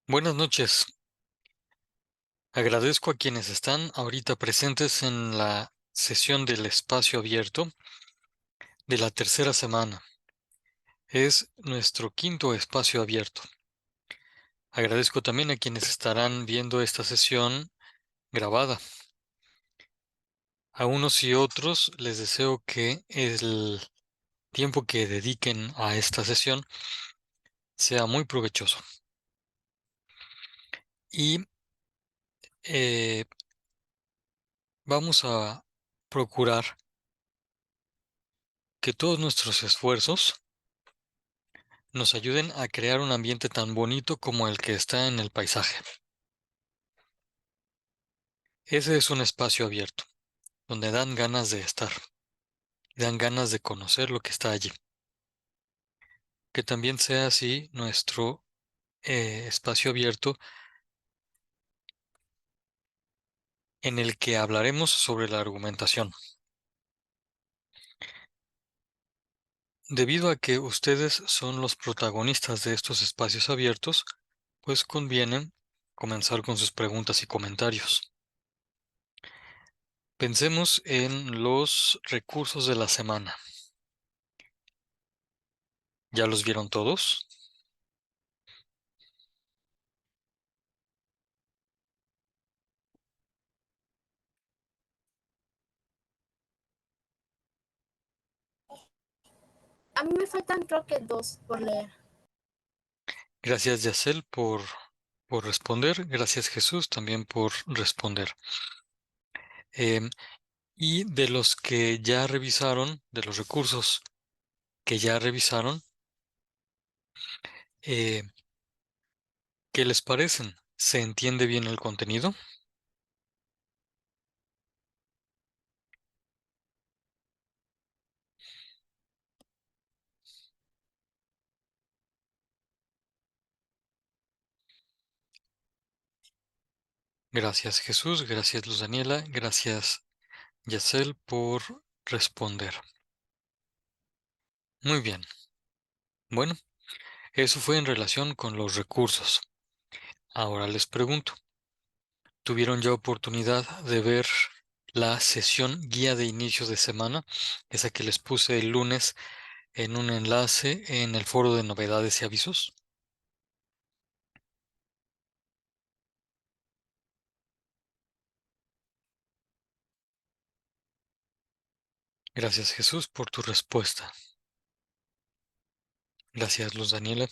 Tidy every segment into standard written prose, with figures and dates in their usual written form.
Buenas noches. Agradezco a quienes están ahorita presentes en la sesión del espacio abierto de la tercera semana. Es nuestro quinto espacio abierto. Agradezco también a quienes estarán viendo esta sesión grabada. A unos y otros les deseo que el tiempo que dediquen a esta sesión sea muy provechoso. Y eh, vamos a procurar que todos nuestros esfuerzos nos ayuden a crear un ambiente tan bonito como el que está en el paisaje. Ese es un espacio abierto, donde dan ganas de estar, dan ganas de conocer lo que está allí. Que también sea así nuestro espacio abierto en el que hablaremos sobre la argumentación. Debido a que ustedes son los protagonistas de estos espacios abiertos, pues conviene comenzar con sus preguntas y comentarios. Pensemos en los recursos de la semana. ¿Ya los vieron todos? A mí me faltan creo que dos por leer. Gracias, Yacel, por responder. Gracias, Jesús, también por responder. Em, y de los que ya revisaron, de los recursos que ya revisaron, eh, ¿qué les parecen? ¿Se entiende bien el contenido? Gracias, Jesús. Gracias, Luz Daniela. Gracias, Yacel, por responder. Muy bien. Bueno, eso fue en relación con los recursos. Ahora les pregunto, ¿tuvieron ya oportunidad de ver la sesión guía de inicio de semana, esa que les puse el lunes en un enlace en el foro de novedades y avisos? Gracias, Jesús, por tu respuesta. Gracias, Luz Daniela.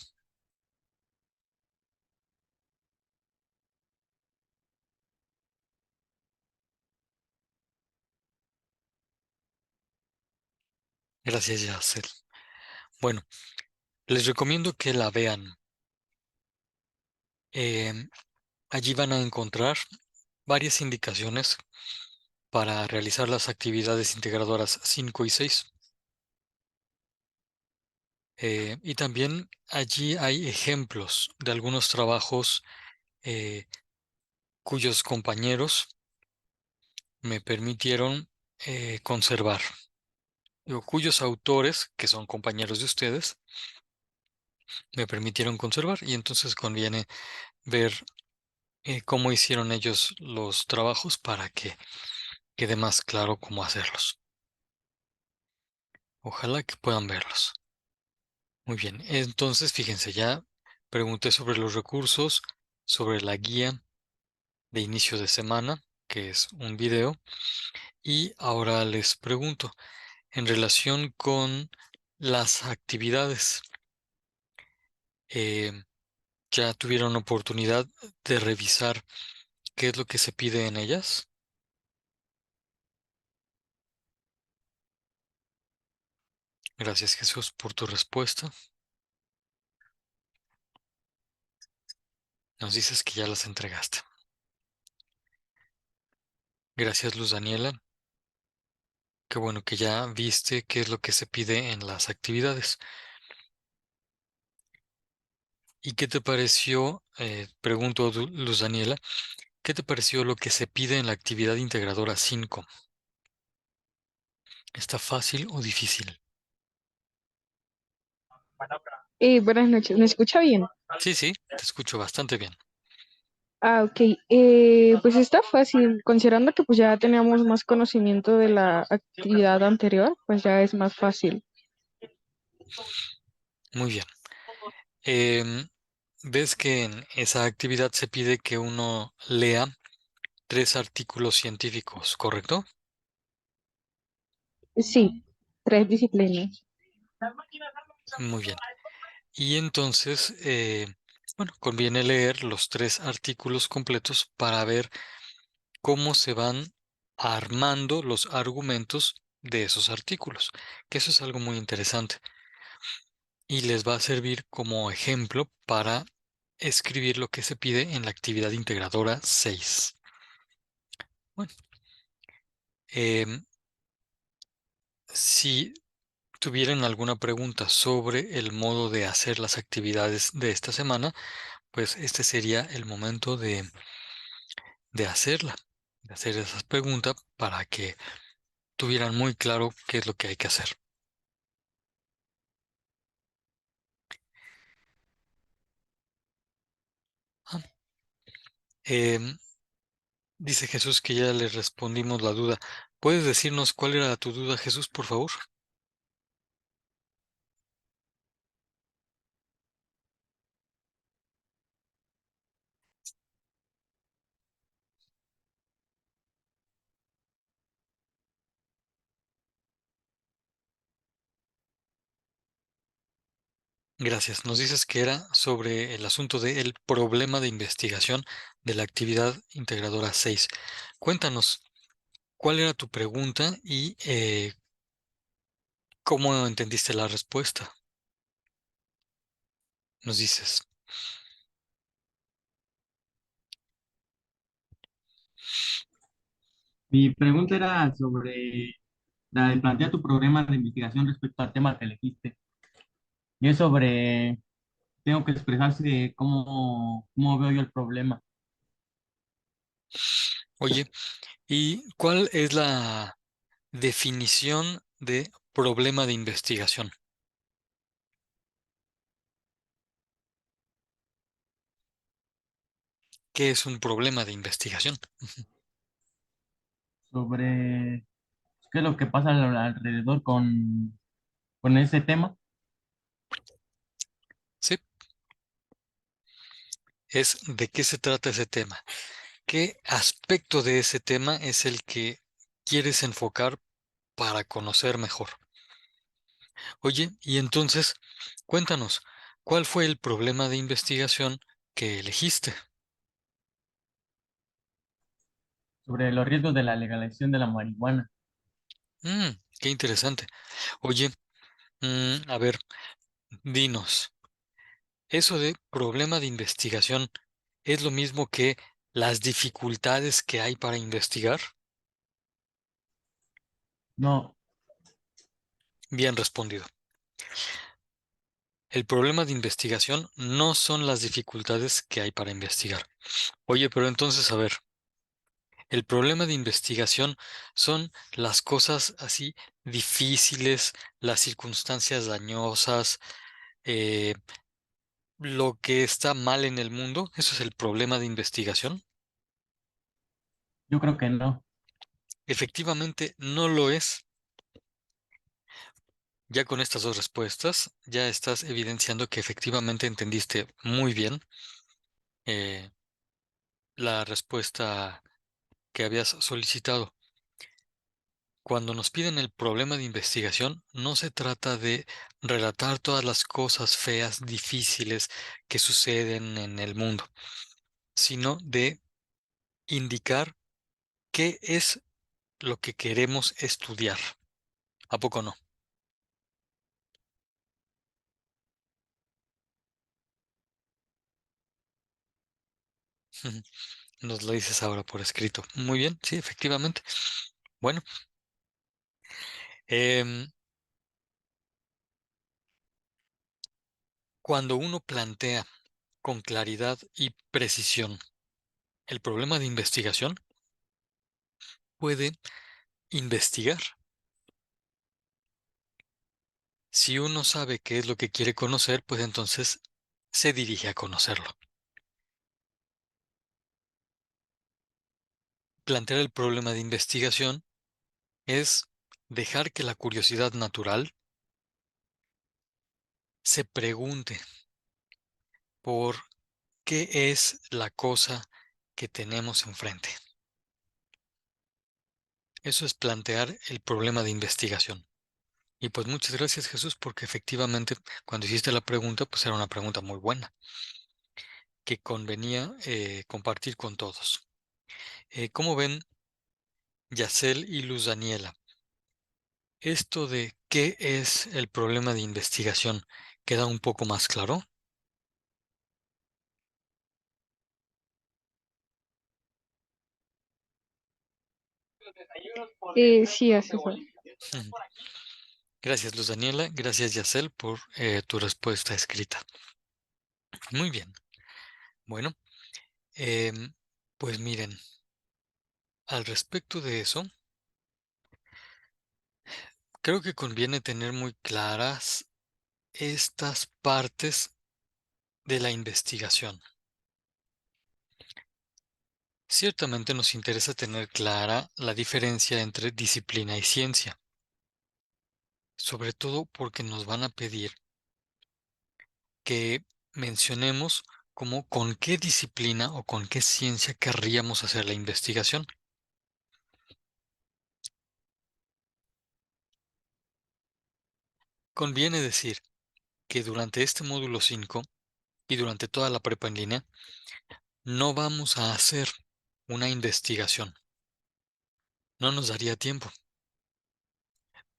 Gracias, Yacel. Bueno, les recomiendo que la vean. Em, Allí van a encontrar varias indicaciones para realizar las actividades integradoras 5 y 6. Y también allí hay ejemplos de algunos trabajos eh, cuyos compañeros me permitieron conservar, o cuyos autores, que son compañeros de ustedes, me permitieron conservar, y entonces conviene ver cómo hicieron ellos los trabajos para que quede más claro cómo hacerlos. Ojalá que puedan verlos. Muy bien, entonces fíjense, ya pregunté sobre los recursos, sobre la guía de inicio de semana, que es un video, y ahora les pregunto, en relación con las actividades, eh, ¿ya tuvieron oportunidad de revisar qué es lo que se pide en ellas? Gracias, Jesús, por tu respuesta. Nos dices que ya las entregaste. Gracias, Luz Daniela. Qué bueno que ya viste qué es lo que se pide en las actividades. ¿Y qué te pareció, pregunto, Luz Daniela, qué te pareció lo que se pide en la actividad integradora 5? ¿Está fácil o difícil? Buenas noches, ¿me escucha bien? Sí, sí, te escucho bastante bien. Ok, pues está fácil, considerando que pues ya teníamos más conocimiento de la actividad anterior, pues ya es más fácil. Muy bien. Em, Ves que en esa actividad se pide que uno lea tres artículos científicos, ¿correcto? Sí, tres disciplinas. Muy bien. Y entonces, bueno, conviene leer los tres artículos completos para ver cómo se van armando los argumentos de esos artículos, que eso es algo muy interesante y les va a servir como ejemplo para escribir lo que se pide en la actividad integradora 6. Bueno, em, si tuvieran alguna pregunta sobre el modo de hacer las actividades de esta semana, pues este sería el momento de hacerla, de hacer esas preguntas para que tuvieran muy claro qué es lo que hay que hacer. Ah, em, Dice Jesús que ya le respondimos la duda. ¿Puedes decirnos cuál era tu duda, Jesús, por favor? Gracias. Nos dices que era sobre el asunto del problema de investigación de la actividad integradora 6. Cuéntanos, ¿cuál era tu pregunta y cómo entendiste la respuesta? Nos dices. Mi pregunta era sobre la de plantear tu programa de investigación respecto al tema que elegiste. Y es sobre, tengo que expresarse cómo veo yo el problema. Oye, ¿y cuál es la definición de problema de investigación? ¿Qué es un problema de investigación? Sobre qué es lo que pasa alrededor con ese tema. Sí, es de qué se trata ese tema. ¿Qué aspecto de ese tema es el que quieres enfocar para conocer mejor? Oye, y entonces, cuéntanos, ¿cuál fue el problema de investigación que elegiste? Sobre los riesgos de la legalización de la marihuana. Qué interesante. Oye, a ver, dinos, ¿eso de problema de investigación es lo mismo que las dificultades que hay para investigar? No, Bien respondido. El problema de investigación no son las dificultades que hay para investigar. Oye, pero entonces, a ver, el problema de investigación son las cosas así difíciles, las circunstancias dañosas, eh, lo que está mal en el mundo. Eso es el problema de investigación. yo creo que no. Efectivamente, no lo es. Ya con estas dos respuestas, ya estás evidenciando que efectivamente entendiste muy bien eh, la respuesta que habías solicitado. Cuando nos piden el problema de investigación, no se trata de relatar todas las cosas feas, difíciles que suceden en el mundo, sino de indicar qué es lo que queremos estudiar. ¿A poco no? Nos lo dices ahora por escrito. Muy bien, sí, efectivamente. Bueno, em, cuando uno plantea con claridad y precisión el problema de investigación, puede investigar Si uno sabe qué es lo que quiere conocer, pues entonces se dirige a conocerlo. Plantear el problema de investigación es dejar que la curiosidad natural se pregunte por qué es la cosa que tenemos enfrente. Eso es plantear el problema de investigación. Y pues muchas gracias, Jesús, porque efectivamente cuando hiciste la pregunta, pues era una pregunta muy buena que convenía compartir con todos. ¿Cómo ven, Yacel y Luz Daniela? Esto de qué es el problema de investigación, ¿queda un poco más claro? Sí, así fue. Gracias, Luz Daniela. Gracias, Yacel, por tu respuesta escrita. Muy bien. Bueno, pues miren, al respecto de eso, creo que conviene tener muy claras estas partes de la investigación. Ciertamente nos interesa tener clara la diferencia entre disciplina y ciencia, sobre todo porque nos van a pedir que mencionemos como con qué disciplina o con qué ciencia querríamos hacer la investigación. Conviene decir que durante este módulo 5 y durante toda la prepa en línea no vamos a hacer una investigación. No nos daría tiempo,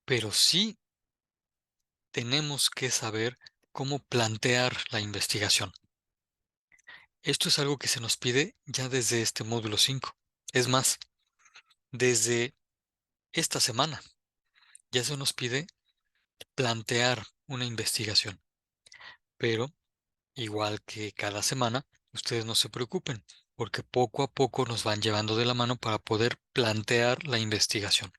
pero sí tenemos que saber cómo plantear la investigación. Esto es algo que se nos pide ya desde este módulo 5. Es más, desde esta semana ya se nos pide plantear una investigación. Pero, igual que cada semana, ustedes no se preocupen, porque poco a poco nos van llevando de la mano para poder plantear la investigación.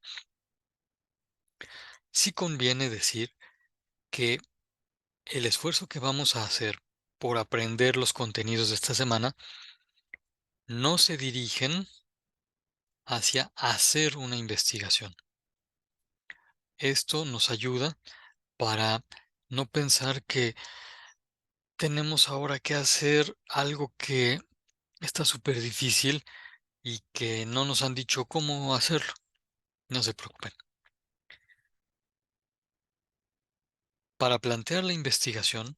Sí conviene decir que el esfuerzo que vamos a hacer por aprender los contenidos de esta semana no se dirigen hacia hacer una investigación. Esto nos ayuda para no pensar que tenemos ahora que hacer algo que está súper difícil y que no nos han dicho cómo hacerlo. No se preocupen. Para plantear la investigación,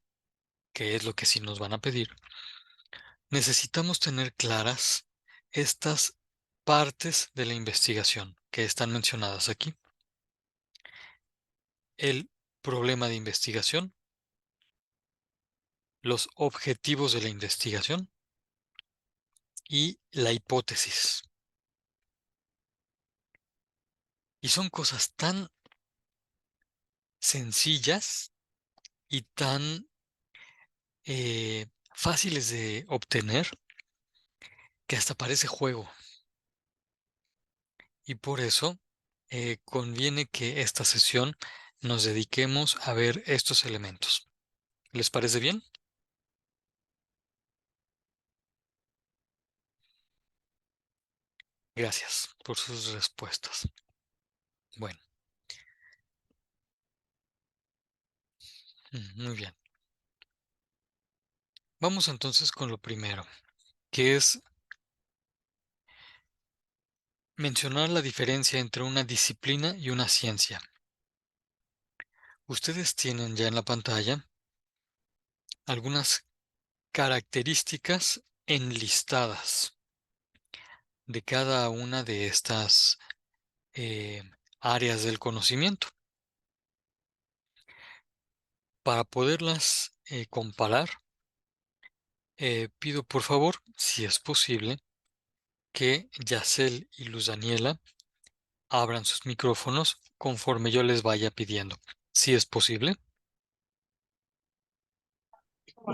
que es lo que sí nos van a pedir, necesitamos tener claras estas partes de la investigación que están mencionadas aquí. El problema de investigación, los objetivos de la investigación y la hipótesis. Y son cosas tan sencillas y tan fáciles de obtener que hasta parece juego. Y por eso conviene que esta sesión nos dediquemos a ver estos elementos. ¿Les parece bien? Gracias por sus respuestas. Bueno, muy bien. Vamos entonces con lo primero, que es mencionar la diferencia entre una disciplina y una ciencia. Ustedes tienen ya en la pantalla algunas características enlistadas de cada una de estas eh, áreas del conocimiento. Para poderlas comparar, pido por favor, si es posible, que Yacel y Luz Daniela abran sus micrófonos conforme yo les vaya pidiendo. Si es posible.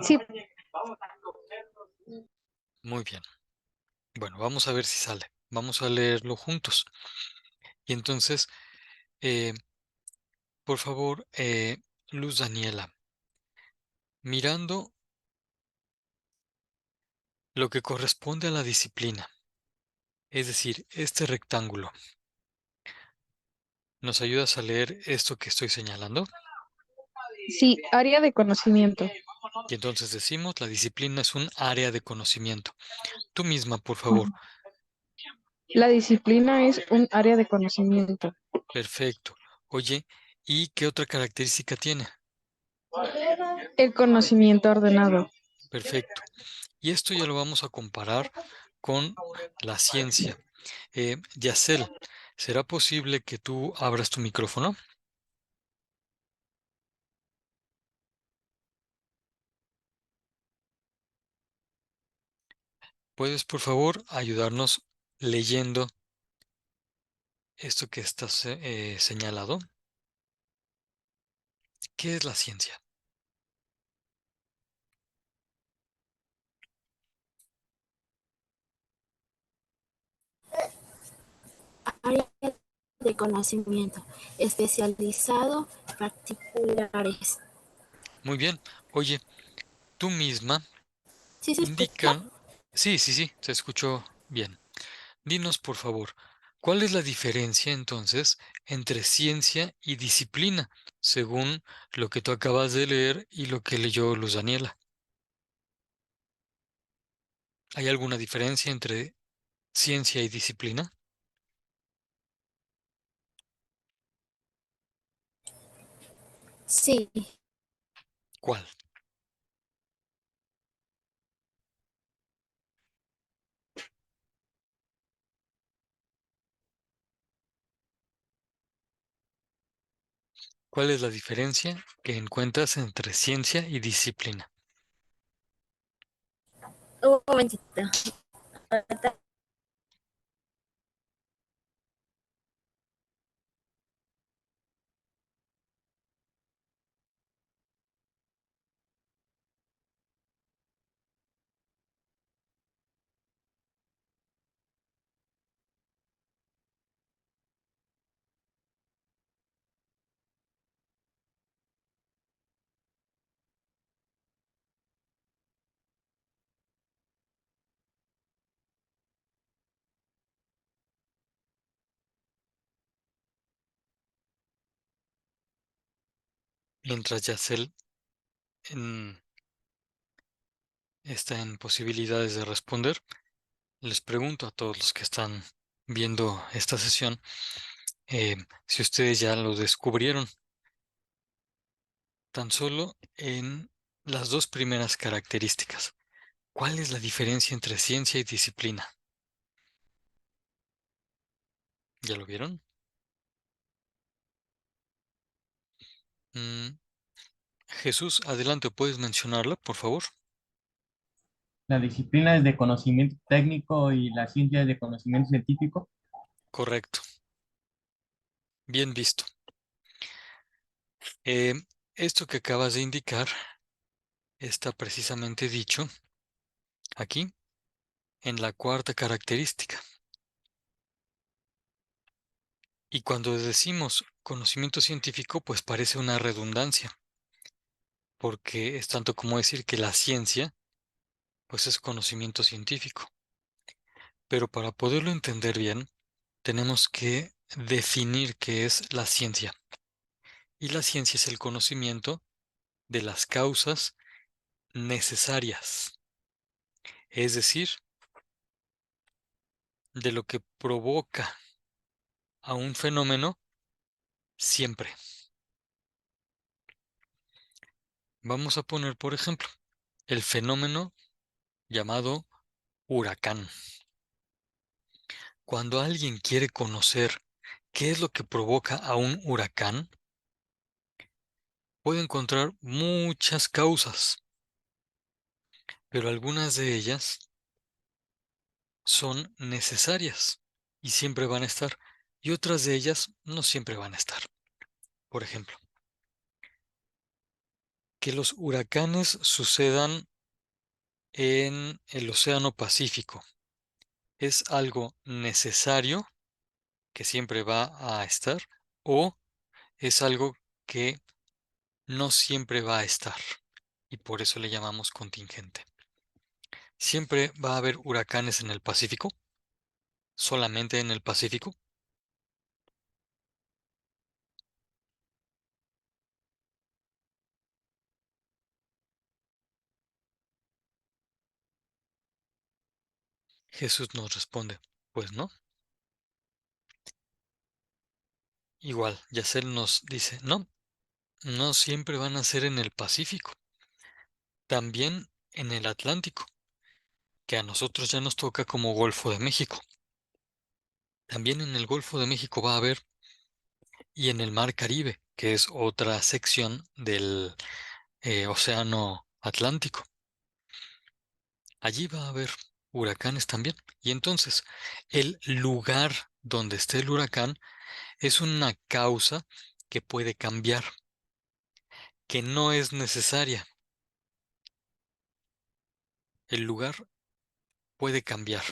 Sí, Muy bien. Bueno, vamos a ver si sale. Vamos a leerlo juntos. Y entonces, eh, por favor, Luz Daniela, mirando lo que corresponde a la disciplina, es decir, este rectángulo, ¿nos ayudas a leer esto que estoy señalando? Sí, área de conocimiento. Y entonces decimos, la disciplina es un área de conocimiento. Tú misma, por Ujú. favor. La disciplina es un área de conocimiento. Perfecto. Oye, ¿y qué otra característica tiene? El conocimiento ordenado. Perfecto. Y esto ya lo vamos a comparar con la ciencia. Yacel, ¿será posible que tú abras tu micrófono? ¿Puedes, por favor, ayudarnos leyendo esto que está señalado? ¿Qué es la ciencia? Área de conocimiento especializado particulares. Muy bien. Oye, tú misma ¿Sí se escucha? indica... Sí, sí, sí, se escuchó bien. Dinos, por favor, ¿cuál es la diferencia entonces entre ciencia y disciplina, según lo que tú acabas de leer y lo que leyó Luz Daniela? ¿Hay alguna diferencia entre ciencia y disciplina? Sí. ¿Cuál? ¿Cuál es la diferencia que encuentras entre ciencia y disciplina? Un momentito. Mientras Yacel en- está en posibilidades de responder, les pregunto a todos los que están viendo esta sesión eh, si ustedes ya lo descubrieron. Tan solo en las dos primeras características. ¿Cuál es la diferencia entre ciencia y disciplina? ¿Ya lo vieron? Mm, Jesús, adelante, ¿puedes mencionarla, por favor? La disciplina es de conocimiento técnico y la ciencia es de conocimiento científico. Correcto. Bien visto. Eh, Esto que acabas de indicar está precisamente dicho aquí en la cuarta característica. Y cuando decimos conocimiento científico, pues parece una redundancia, porque es tanto como decir que la ciencia, pues es conocimiento científico. Pero para poderlo entender bien, tenemos que definir qué es la ciencia. Y la ciencia es el conocimiento de las causas necesarias, es decir, de lo que provoca a un fenómeno siempre. Vamos a poner, por ejemplo, el fenómeno llamado huracán. Cuando alguien quiere conocer qué es lo que provoca a un huracán, puede encontrar muchas causas, pero algunas de ellas son necesarias y siempre van a estar, y otras de ellas no siempre van a estar. Por ejemplo, que los huracanes sucedan en el Océano Pacífico es algo necesario que siempre va a estar o es algo que no siempre va a estar y por eso le llamamos contingente. ¿Siempre va a haber huracanes en el Pacífico? ¿Solamente en el Pacífico? Jesús nos responde, pues no. Igual, Yacel nos dice, no, no siempre van a ser en el Pacífico, también en el Atlántico, que a nosotros ya nos toca como Golfo de México. También en el Golfo de México va a haber, y en el Mar Caribe, que es otra sección del Océano Atlántico. Allí va a haber huracanes también. Y entonces, el lugar donde esté el huracán es una causa que puede cambiar, que no es necesaria. El lugar puede cambiar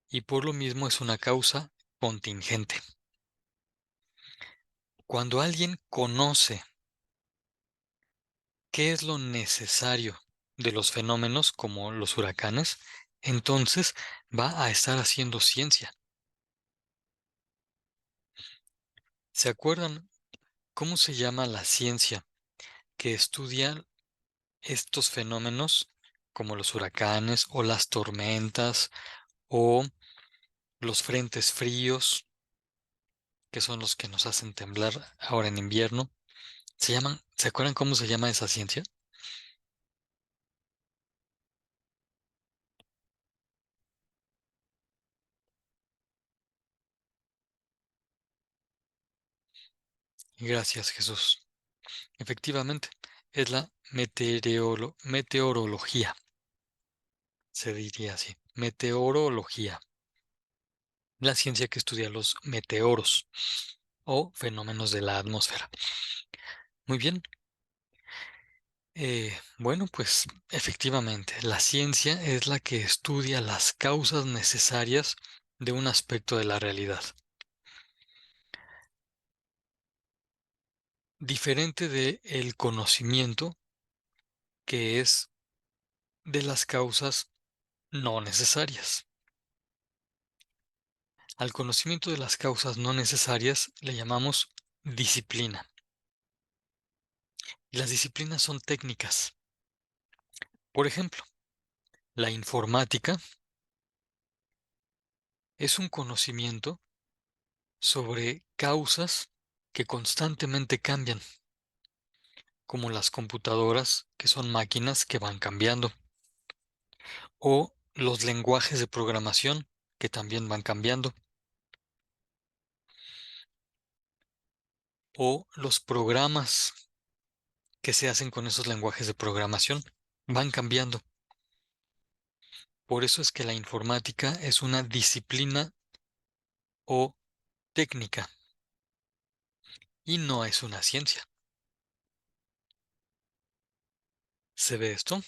y por lo mismo es una causa contingente. Cuando alguien conoce qué es lo necesario de los fenómenos como los huracanes, entonces va a estar haciendo ciencia. ¿Se acuerdan cómo se llama la ciencia que estudia estos fenómenos como los huracanes o las tormentas o los frentes fríos, que son los que nos hacen temblar ahora en invierno? ¿Se acuerdan cómo se llama esa ciencia? Gracias, Jesús. Efectivamente, es la meteorología, se diría así, meteorología, la ciencia que estudia los meteoros o fenómenos de la atmósfera. Muy bien. Bueno, pues efectivamente, la ciencia es la que estudia las causas necesarias de un aspecto de la realidad. Diferente de el conocimiento, que es de las causas no necesarias. Al conocimiento de las causas no necesarias le llamamos disciplina. Y las disciplinas son técnicas. Por ejemplo, la informática es un conocimiento sobre causas que constantemente cambian, como las computadoras, que son máquinas que van cambiando, o los lenguajes de programación, que también van cambiando, o los programas que se hacen con esos lenguajes de programación, van cambiando. Por eso es que la informática es una disciplina o técnica y no es una ciencia. ¿Se ve esto?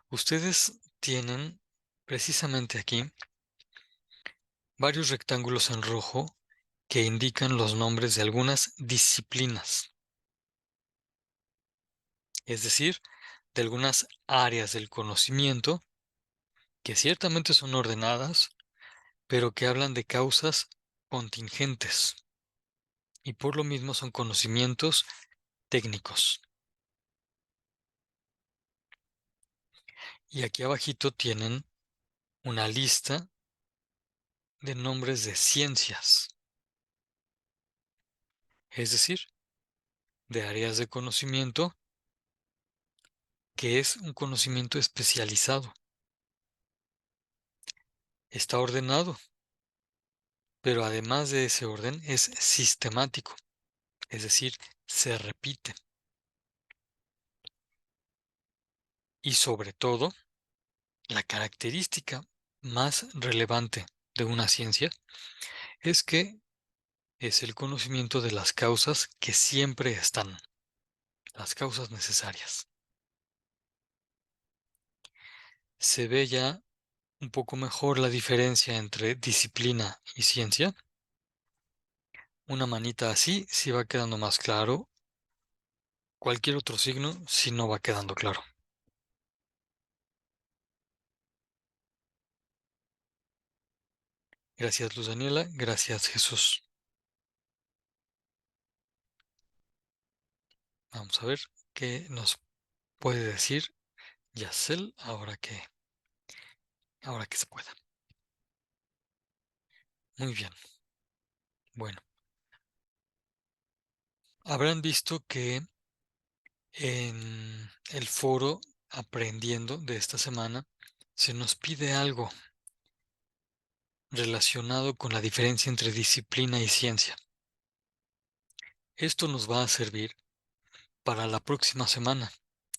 Ustedes tienen precisamente aquí varios rectángulos en rojo que indican los nombres de algunas disciplinas, es decir, de algunas áreas del conocimiento que ciertamente son ordenadas, pero que hablan de causas contingentes y por lo mismo son conocimientos técnicos. Y aquí abajito tienen una lista de nombres de ciencias, es decir, de áreas de conocimiento que es un conocimiento especializado. Está ordenado, pero además de ese orden es sistemático, es decir, se repite. Y sobre todo, la característica más relevante de una ciencia es que es el conocimiento de las causas que siempre están, las causas necesarias. Se ve ya un poco mejor la diferencia entre disciplina y ciencia. Una manita así si va quedando más claro. Cualquier otro signo si no va quedando claro. Gracias, Luz Daniela. Gracias, Jesús. Vamos a ver qué nos puede decir Yacel ahora que se pueda. Muy bien. Bueno, habrán visto que en el foro Aprendiendo de esta semana se nos pide algo relacionado con la diferencia entre disciplina y ciencia. Esto nos va a servir para la próxima semana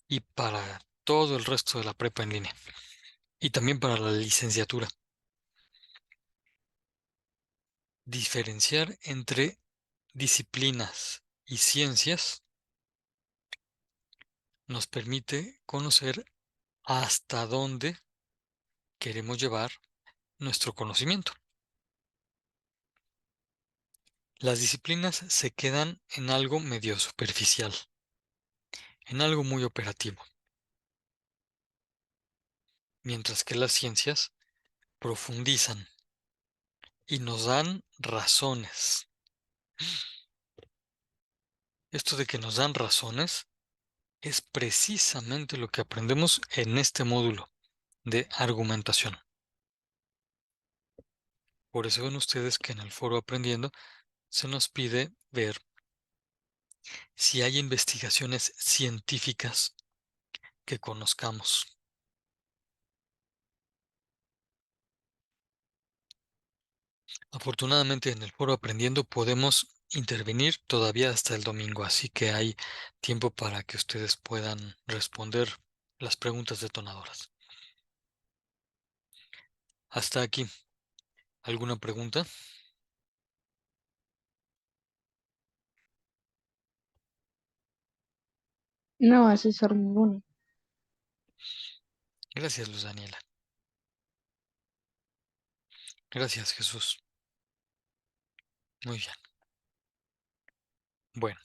y para todo el resto de la prepa en línea y también para la licenciatura. Diferenciar entre disciplinas y ciencias nos permite conocer hasta dónde queremos llevar nuestro conocimiento. Las disciplinas se quedan en algo medio superficial, en algo muy operativo, mientras que las ciencias profundizan y nos dan razones. Esto de que nos dan razones es precisamente lo que aprendemos en este módulo de argumentación. Por eso ven ustedes que en el foro Aprendiendo se nos pide ver si hay investigaciones científicas que conozcamos. Afortunadamente en el foro Aprendiendo podemos intervenir todavía hasta el domingo, así que hay tiempo para que ustedes puedan responder las preguntas detonadoras. Hasta aquí. ¿Alguna pregunta? No, asesor ninguno. Gracias, Luz Daniela. Gracias, Jesús. Muy bien. Bueno,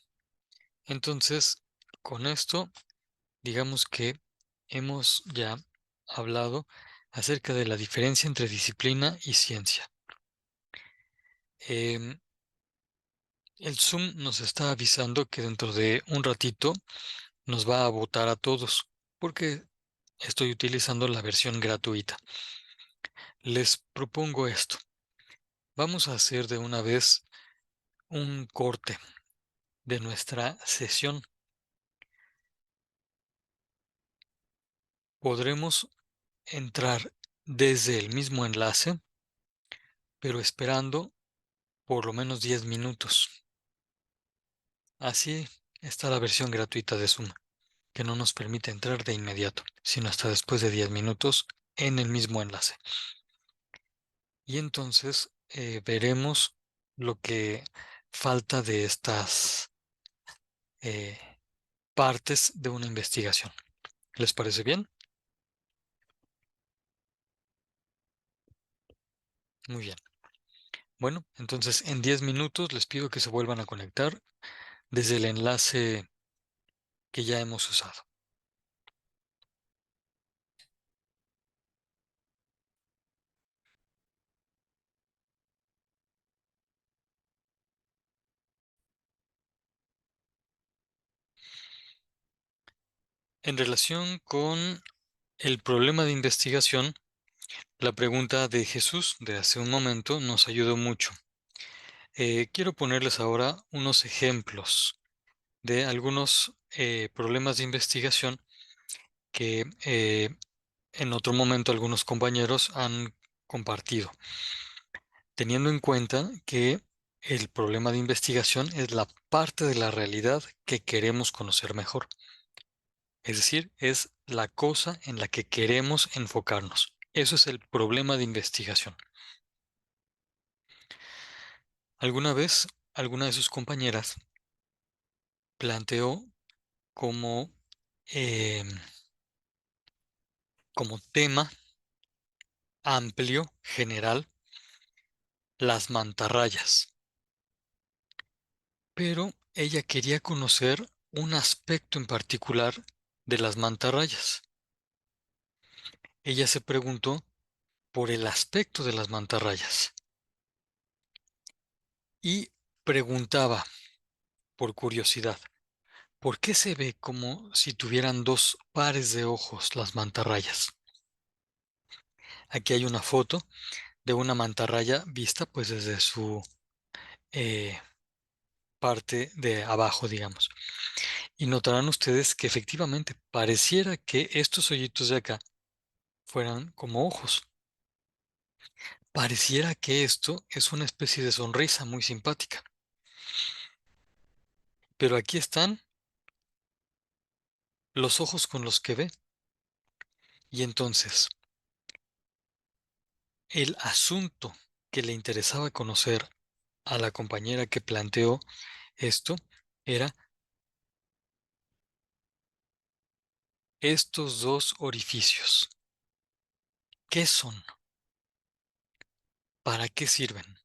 entonces, con esto, digamos que hemos ya hablado acerca de la diferencia entre disciplina y ciencia. Em, el Zoom nos está avisando que dentro de un ratito nos va a votar a todos, porque estoy utilizando la versión gratuita. Les propongo esto. Vamos a hacer de una vez un corte de nuestra sesión. Podremos entrar desde el mismo enlace, pero esperando por lo menos 10 minutos. Así está la versión gratuita de Zoom, que no nos permite entrar de inmediato, sino hasta después de 10 minutos en el mismo enlace. Y entonces veremos lo que falta de estas eh, partes de una investigación. ¿Les parece bien? Muy bien. Bueno, entonces en 10 minutos les pido que se vuelvan a conectar desde el enlace que ya hemos usado. En relación con el problema de investigación, la pregunta de Jesús de hace un momento nos ayudó mucho. Quiero ponerles ahora unos ejemplos de algunos problemas de investigación que en otro momento algunos compañeros han compartido, teniendo en cuenta que el problema de investigación es la parte de la realidad que queremos conocer mejor. Es decir, es la cosa en la que queremos enfocarnos. Eso es el problema de investigación. Alguna vez, alguna de sus compañeras planteó como, em, como tema amplio, general, las mantarrayas. pero ella quería conocer un aspecto en particular de las mantarrayas. Ella se preguntó por el aspecto de las mantarrayas y preguntaba por curiosidad, ¿por qué se ve como si tuvieran dos pares de ojos las mantarrayas? Aquí hay una foto de una mantarraya vista pues desde su eh, parte de abajo, digamos. Y notarán ustedes que efectivamente pareciera que estos hoyitos de acá fueran como ojos. Pareciera que esto es una especie de sonrisa muy simpática. Pero aquí están los ojos con los que ve. Y entonces, el asunto que le interesaba conocer a la compañera que planteó esto era estos dos orificios. ¿Qué son? ¿Para qué sirven?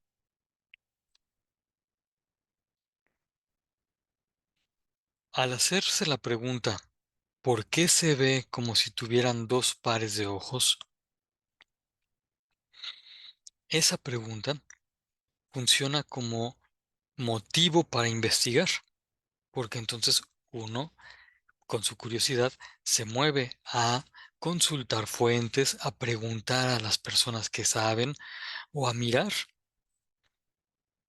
Al hacerse la pregunta, ¿por qué se ve como si tuvieran dos pares de ojos? Esa pregunta funciona como motivo para investigar, porque entonces uno, con su curiosidad, se mueve a consultar fuentes, a preguntar a las personas que saben o a mirar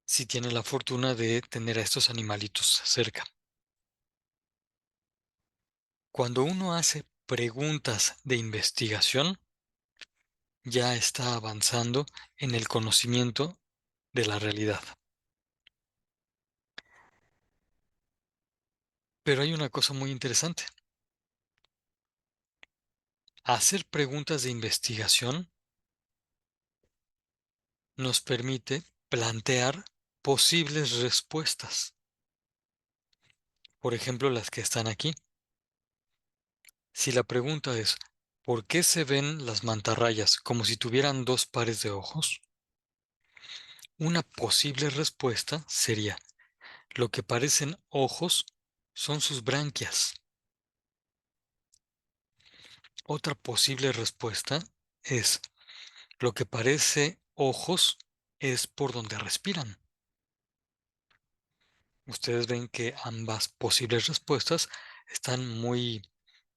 si tiene la fortuna de tener a estos animalitos cerca. Cuando uno hace preguntas de investigación, ya está avanzando en el conocimiento de la realidad. Pero hay una cosa muy interesante. Hacer preguntas de investigación nos permite plantear posibles respuestas. Por ejemplo, las que están aquí. Si la pregunta es, ¿por qué se ven las mantarrayas como si tuvieran dos pares de ojos? Una posible respuesta sería, lo que parecen ojos son sus branquias. Otra posible respuesta es, lo que parece ojos es por donde respiran. Ustedes ven que ambas posibles respuestas están muy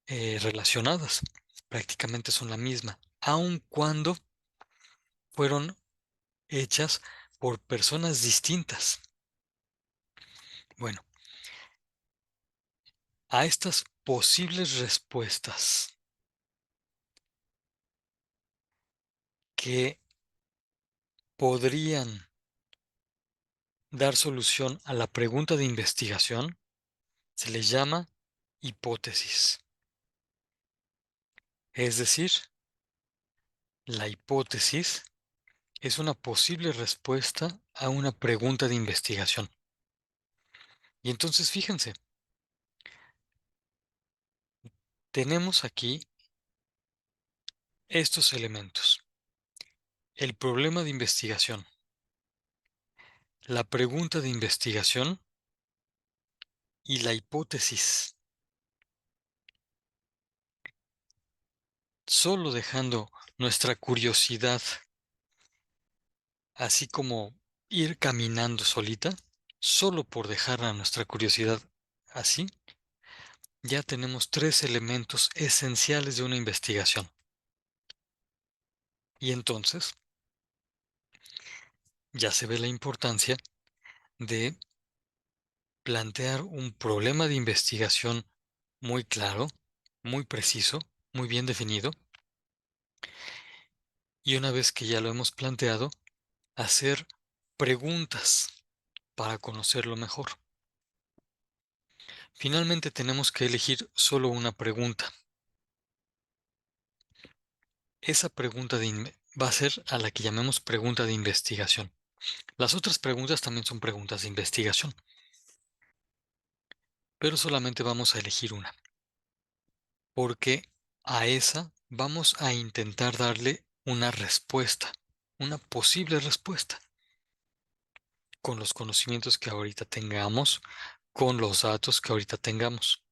relacionadas, prácticamente son la misma, aun cuando fueron hechas por personas distintas. Bueno, a estas posibles respuestas que podrían dar solución a la pregunta de investigación se les llama hipótesis. Es decir, la hipótesis es una posible respuesta a una pregunta de investigación. Y entonces fíjense, tenemos aquí estos elementos. El problema de investigación, la pregunta de investigación y la hipótesis. Solo dejando nuestra curiosidad, así como ir caminando solita, solo por dejar a nuestra curiosidad así, ya tenemos tres elementos esenciales de una investigación. Y entonces ya se ve la importancia de plantear un problema de investigación muy claro, muy preciso, muy bien definido, y una vez que ya lo hemos planteado, hacer preguntas para conocerlo mejor. Finalmente tenemos que elegir solo una pregunta. Esa pregunta va a ser a la que llamemos pregunta de investigación. Las otras preguntas también son preguntas de investigación, pero solamente vamos a elegir una, porque a esa vamos a intentar darle una respuesta, una posible respuesta. con los conocimientos que ahorita tengamos, con los datos que ahorita tengamos.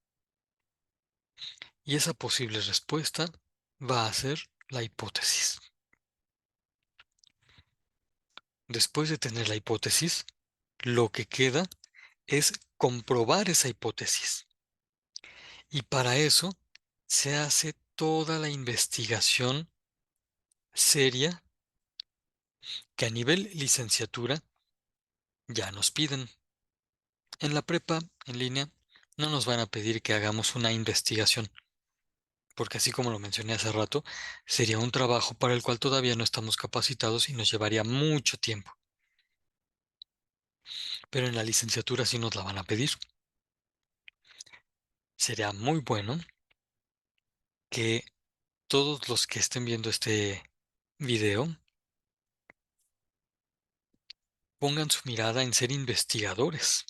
Y esa posible respuesta va a ser la hipótesis. Después de tener la hipótesis, lo que queda es comprobar esa hipótesis. Y para eso se hace toda la investigación seria que a nivel licenciatura ya nos piden. En la prepa, en línea, no nos van a pedir que hagamos una investigación, porque así como lo mencioné hace rato, sería un trabajo para el cual todavía no estamos capacitados y nos llevaría mucho tiempo. Pero en la licenciatura sí nos la van a pedir. Sería muy bueno que todos los que estén viendo este video pongan su mirada en ser investigadores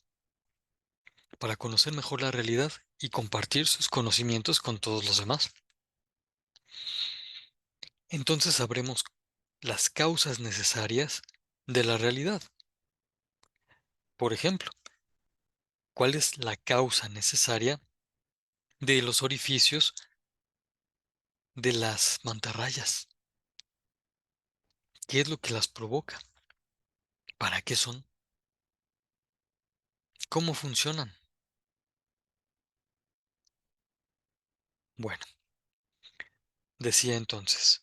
para conocer mejor la realidad y compartir sus conocimientos con todos los demás. Entonces sabremos las causas necesarias de la realidad. Por ejemplo, ¿cuál es la causa necesaria de los orificios de las mantarrayas? ¿Qué es lo que las provoca? ¿Para qué son? ¿Cómo funcionan? Bueno, decía entonces,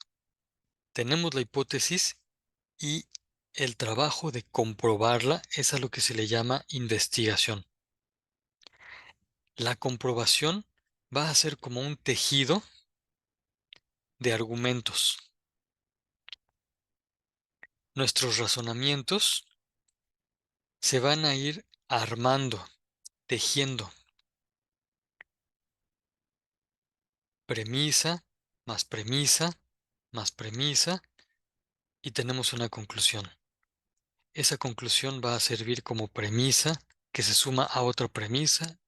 tenemos la hipótesis y el trabajo de comprobarla es a lo que se le llama investigación. La comprobación va a ser como un tejido de argumentos. Nuestros razonamientos se van a ir armando, tejiendo. Premisa, más premisa, más premisa, y tenemos una conclusión. Esa conclusión va a servir como premisa que se suma a otra premisa,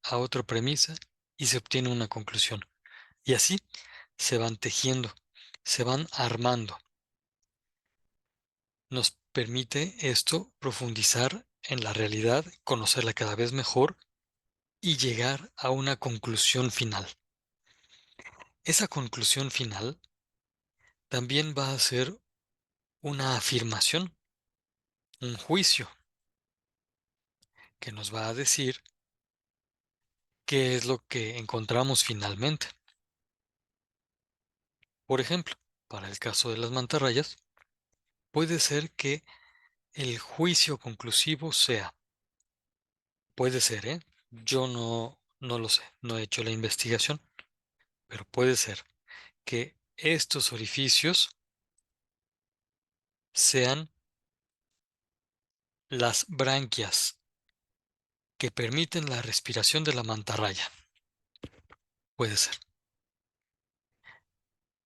y se obtiene una conclusión. Y así se van tejiendo, se van armando. Nos permite esto profundizar en la realidad, conocerla cada vez mejor y llegar a una conclusión final. Esa conclusión final también va a ser una afirmación, un juicio, que nos va a decir qué es lo que encontramos finalmente. Por ejemplo, para el caso de las mantarrayas, puede ser que el juicio conclusivo sea, puede ser, ¿eh? Yo no lo sé, no he hecho la investigación, pero puede ser que estos orificios sean las branquias que permiten la respiración de la mantarraya. Puede ser.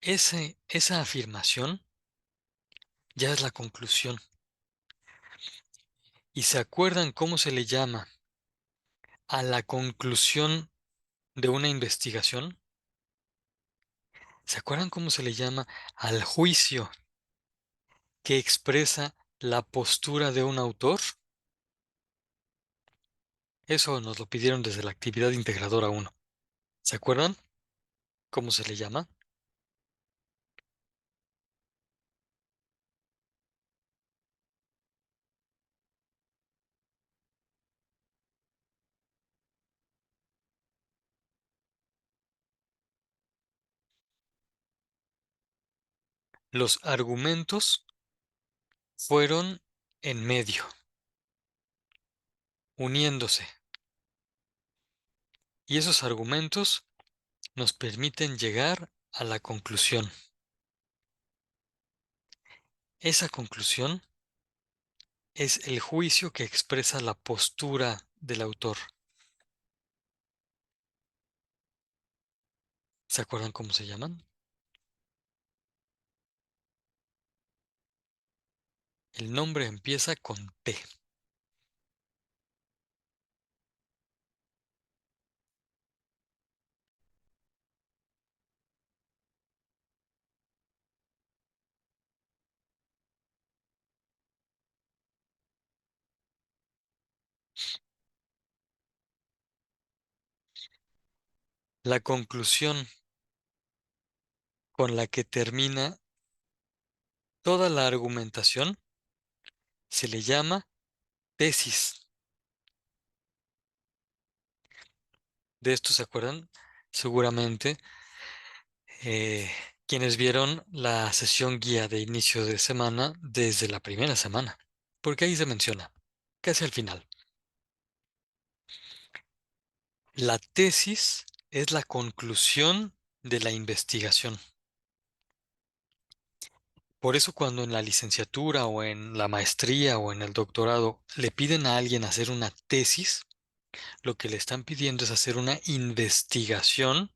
Esa afirmación ya es la conclusión. ¿Y se acuerdan cómo se le llama a la conclusión de una investigación? ¿Se acuerdan cómo se le llama al juicio que expresa la postura de un autor? Eso nos lo pidieron desde la actividad integradora 1. ¿Se acuerdan cómo se le llama? Los argumentos fueron en medio, uniéndose. Y esos argumentos nos permiten llegar a la conclusión. Esa conclusión es el juicio que expresa la postura del autor. ¿Se acuerdan cómo se llaman? El nombre empieza con T. La conclusión con la que termina toda la argumentación se le llama tesis. De esto se acuerdan seguramente eh, quienes vieron la sesión guía de inicio de semana desde la primera semana, porque ahí se menciona, casi al final. La tesis es la conclusión de la investigación. Por eso cuando en la licenciatura o en la maestría o en el doctorado le piden a alguien hacer una tesis, lo que le están pidiendo es hacer una investigación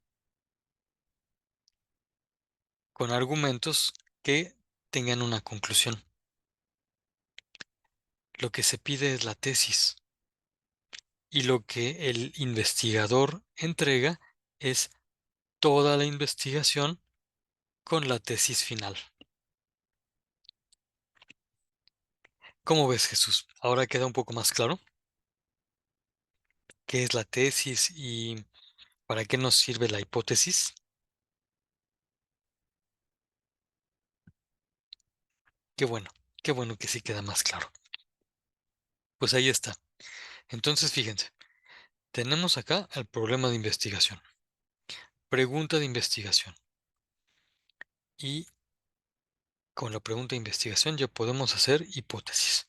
con argumentos que tengan una conclusión. Lo que se pide es la tesis y lo que el investigador entrega es toda la investigación con la tesis final. ¿Cómo ves, Jesús? Ahora queda un poco más claro qué es la tesis y para qué nos sirve la hipótesis. Qué bueno, qué bueno que sí queda más claro. Pues ahí está. Entonces, fíjense, tenemos acá el problema de investigación, pregunta de investigación. Y con la pregunta de investigación ya podemos hacer hipótesis.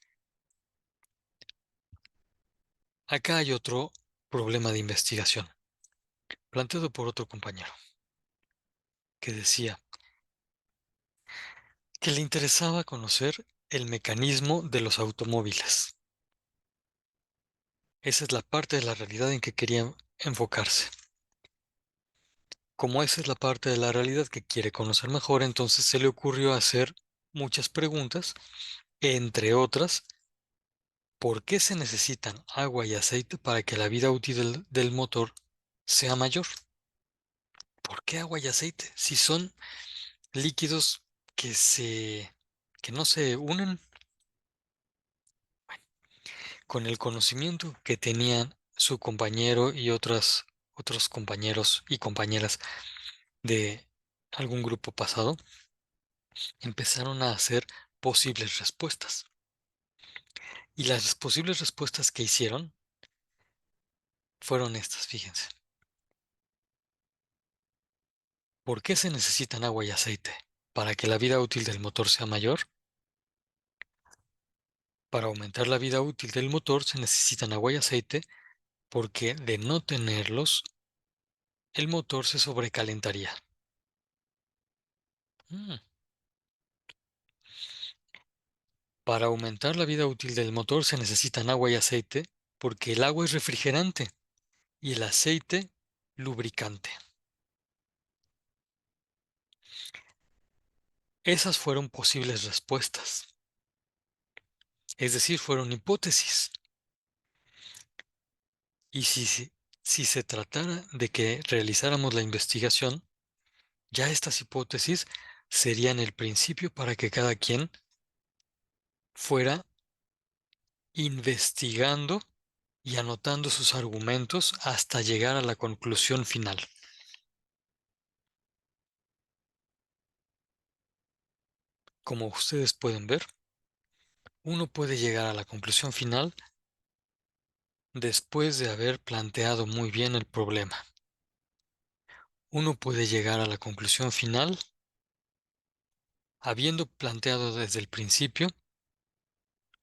Acá hay otro problema de investigación, planteado por otro compañero, que decía que le interesaba conocer el mecanismo de los automóviles. Esa es la parte de la realidad en que quería enfocarse. Como esa es la parte de la realidad que quiere conocer mejor, entonces se le ocurrió hacer muchas preguntas, entre otras, ¿por qué se necesitan agua y aceite para que la vida útil del motor sea mayor? ¿Por qué agua y aceite? Si son líquidos que que no se unen. Con el conocimiento que tenían su compañero y otros compañeros y compañeras de algún grupo pasado, empezaron a hacer posibles respuestas. Y las posibles respuestas que hicieron fueron estas, fíjense. ¿Por qué se necesitan agua y aceite? ¿Para que la vida útil del motor sea mayor? Para aumentar la vida útil del motor se necesitan agua y aceite porque de no tenerlos, el motor se sobrecalentaría. Mm. Para aumentar la vida útil del motor se necesitan agua y aceite porque el agua es refrigerante y el aceite lubricante. Esas fueron posibles respuestas, es decir, fueron hipótesis. Y si se tratara de que realizáramos la investigación, ya estas hipótesis serían el principio para que cada quien fuera investigando y anotando sus argumentos hasta llegar a la conclusión final. Como ustedes pueden ver, uno puede llegar a la conclusión final después de haber planteado muy bien el problema. Uno puede llegar a la conclusión final habiendo planteado desde el principio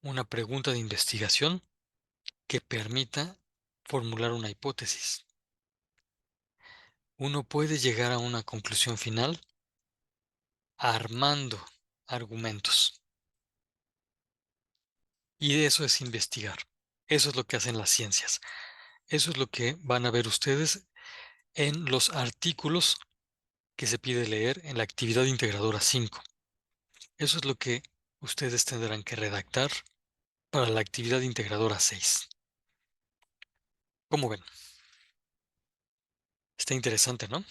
una pregunta de investigación que permita formular una hipótesis. Uno puede llegar a una conclusión final armando argumentos. Y eso es investigar. Eso es lo que hacen las ciencias. Eso es lo que van a ver ustedes en los artículos que se pide leer en la actividad integradora 5. Eso es lo que ustedes tendrán que redactar para la actividad integradora 6. ¿Cómo ven? Está interesante, ¿no?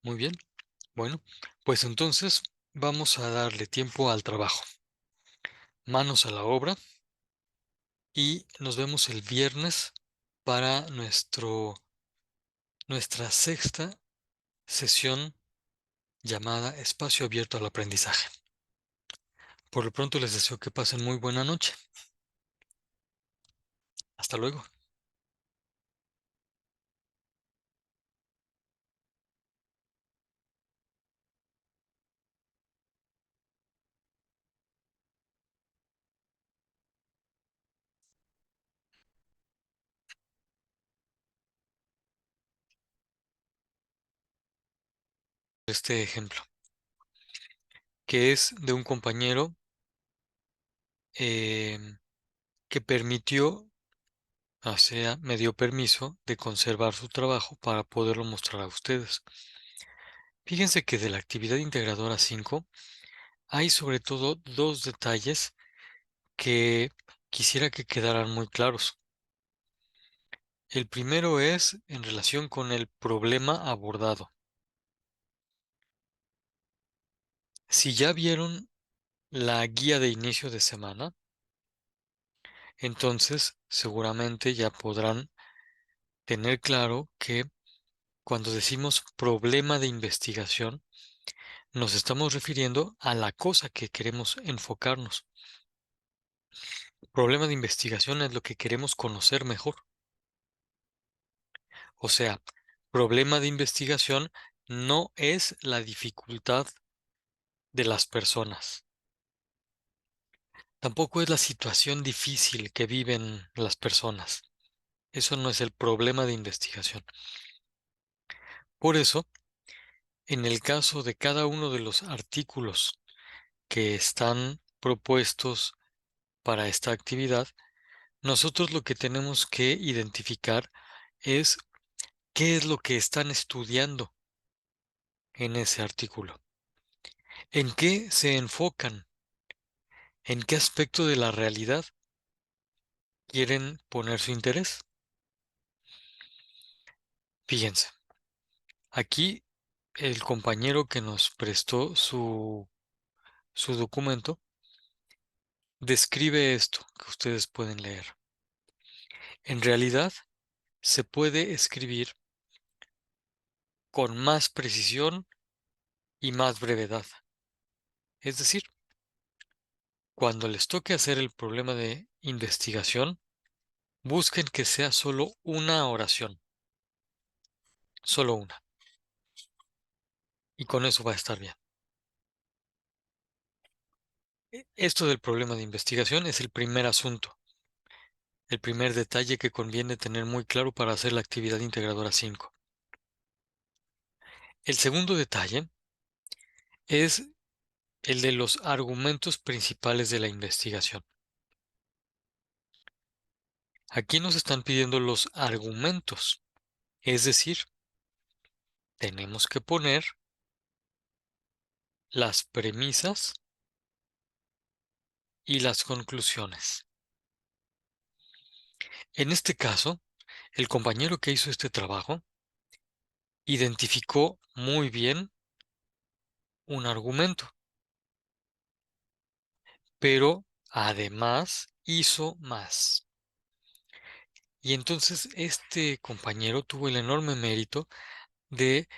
Muy bien. Bueno, pues entonces vamos a darle tiempo al trabajo. Manos a la obra y nos vemos el viernes para nuestra sexta sesión llamada Espacio Abierto al Aprendizaje. Por lo pronto les deseo que pasen muy buena noche. Hasta luego. Este ejemplo, que es de un compañero que me dio permiso de conservar su trabajo para poderlo mostrar a ustedes. Fíjense que de la actividad integradora 5 hay sobre todo dos detalles que quisiera que quedaran muy claros. El primero es en relación con el problema abordado. Si ya vieron la guía de inicio de semana, entonces seguramente ya podrán tener claro que cuando decimos problema de investigación, nos estamos refiriendo a la cosa que queremos enfocarnos. Problema de investigación es lo que queremos conocer mejor. O sea, problema de investigación no es la dificultad de las personas. Tampoco es la situación difícil que viven las personas. Eso no es el problema de investigación. Por eso, en el caso de cada uno de los artículos que están propuestos para esta actividad, nosotros lo que tenemos que identificar es qué es lo que están estudiando en ese artículo, en qué se enfocan, en qué aspecto de la realidad quieren poner su interés. Fíjense, aquí el compañero que nos prestó su documento describe esto que ustedes pueden leer. En realidad, se puede escribir con más precisión y más brevedad. Es decir, cuando les toque hacer el problema de investigación, busquen que sea solo una oración, solo una. Y con eso va a estar bien. Esto del problema de investigación es el primer asunto, el primer detalle que conviene tener muy claro para hacer la actividad integradora 5. El segundo detalle es el de los argumentos principales de la investigación. Aquí nos están pidiendo los argumentos, es decir, tenemos que poner las premisas y las conclusiones. En este caso, el compañero que hizo este trabajo identificó muy bien un argumento, pero además hizo más. Y entonces este compañero tuvo el enorme mérito de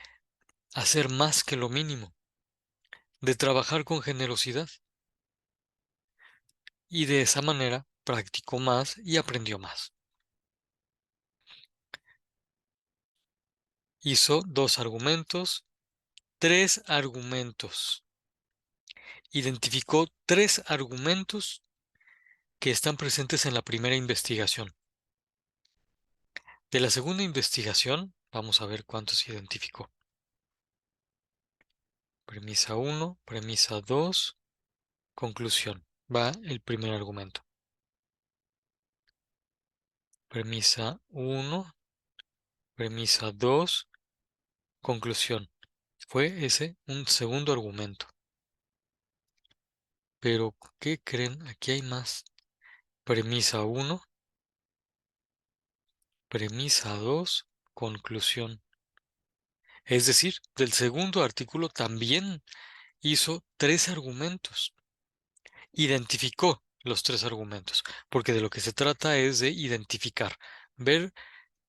hacer más que lo mínimo, de trabajar con generosidad. Y de esa manera practicó más y aprendió más. Hizo 2 argumentos, 3 argumentos. Identificó 3 argumentos que están presentes en la primera investigación. De la segunda investigación, vamos a ver cuántos identificó. Premisa 1, premisa 2, conclusión. Va el primer argumento. Premisa 1, premisa 2, conclusión. Fue ese un segundo argumento. Pero, ¿qué creen? Aquí hay más. Premisa 1, premisa 2, conclusión. Es decir, del segundo artículo también hizo 3 argumentos. Identificó los 3 argumentos, porque de lo que se trata es de identificar, ver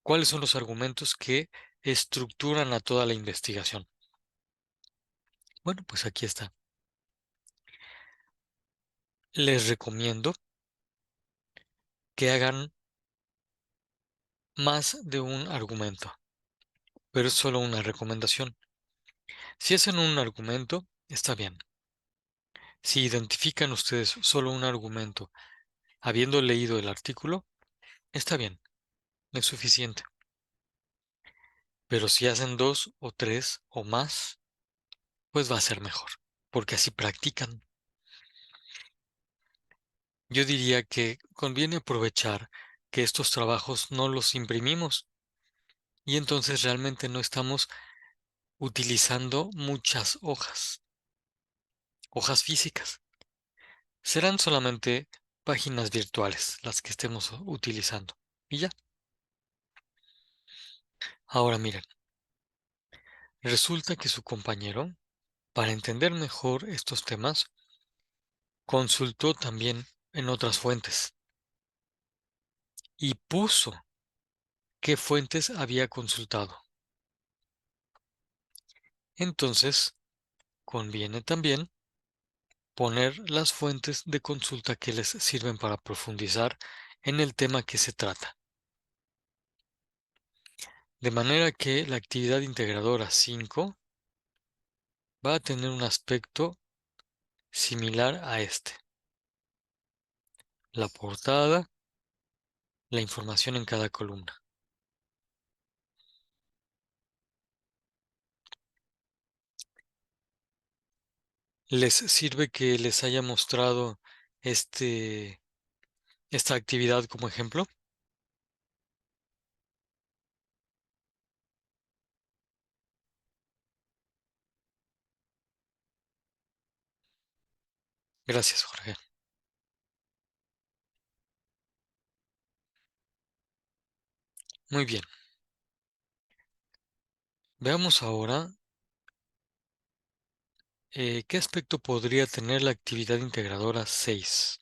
cuáles son los argumentos que estructuran a toda la investigación. Bueno, pues aquí está. Les recomiendo que hagan más de un argumento, pero es solo una recomendación. Si hacen un argumento, está bien. Si identifican ustedes solo un argumento, habiendo leído el artículo, está bien, es suficiente. Pero si hacen 2 o 3 o más, pues va a ser mejor, porque así practican. Yo diría que conviene aprovechar que estos trabajos no los imprimimos y entonces realmente no estamos utilizando muchas hojas físicas. Serán solamente páginas virtuales las que estemos utilizando. Y ya. Ahora miren, resulta que su compañero, para entender mejor estos temas, consultó también en otras fuentes y puso qué fuentes había consultado. Entonces, conviene también poner las fuentes de consulta que les sirven para profundizar en el tema que se trata. De manera que la actividad integradora 5 va a tener un aspecto similar a este. La portada, la información en cada columna. ¿Les sirve que les haya mostrado esta actividad como ejemplo? Gracias, Jorge. Muy bien. Veamos ahora qué aspecto podría tener la actividad integradora 6.